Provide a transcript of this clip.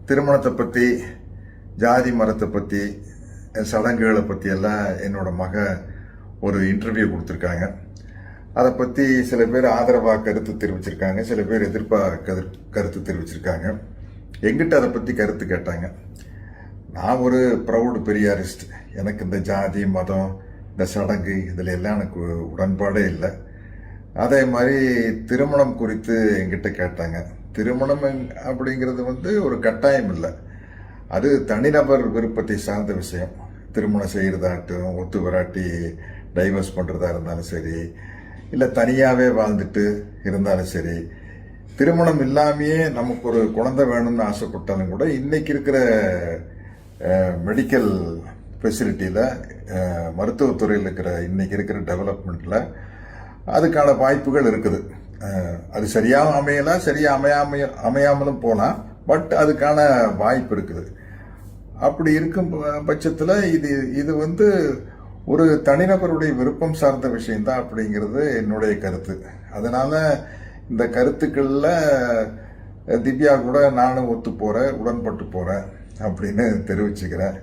திருமணத்தை பற்றி, ஜாதி மரத்தை பற்றி, சடங்குகளை பற்றி எல்லாம் என்னோட மக ஒரு இன்டர்வியூ கொடுத்துருக்காங்க. அதை பற்றி சில பேர் ஆதரவாக கருத்து தெரிவிச்சிருக்காங்க, சில பேர் எதிர்ப்பாக கருத்து தெரிவிச்சிருக்காங்க. எங்கிட்ட அதை பற்றி கருத்து கேட்டாங்க. நான் ஒரு ப்ரௌடு பெரியாரிஸ்ட். எனக்கு இந்த ஜாதி மதம் இந்த சடங்கு இதில் எல்லாம் எனக்கு உடன்பாடே இல்லை. அதே மாதிரி திருமணம் குறித்து எங்கிட்ட கேட்டாங்க. திருமணம் அப்படிங்கிறது ஒரு கட்டாயம் இல்லை, அது தனிநபர் விருப்பத்தை சார்ந்த விஷயம். திருமணம் செய்கிறதாட்டும், ஒத்து வராட்டி டைவர்ஸ் பண்ணுறதா இருந்தாலும் சரி, இல்லை தனியாகவே வாழ்ந்துட்டு இருந்தாலும் சரி, திருமணம் இல்லாமையே நமக்கு ஒரு குழந்தை வேணும்னு ஆசைப்பட்டாலும் கூட இன்னைக்கு இருக்கிற மெடிக்கல் ஃபெசிலிட்டியில், மருத்துவத்துறையில் இன்னைக்கு இருக்கிற டெவலப்மெண்ட்டில் அதுக்கான வாய்ப்புகள் இருக்குது. அது சரியாக அமையலாம், சரியாக அமையாமலும் போகலாம், பட் அதுக்கான வாய்ப்பு இருக்குது. அப்படி இருக்கும் பட்சத்தில் இது ஒரு தனிநபருடைய விருப்பம் சார்ந்த விஷயம்தான் அப்படிங்கிறது என்னுடைய கருத்து. அதனால இந்த கருத்துக்களில் திவ்யா கூட நானும் ஒத்து போகிறேன், உடன்பட்டு போகிறேன் அப்படின்னு தெரிவிச்சுக்கிறேன்.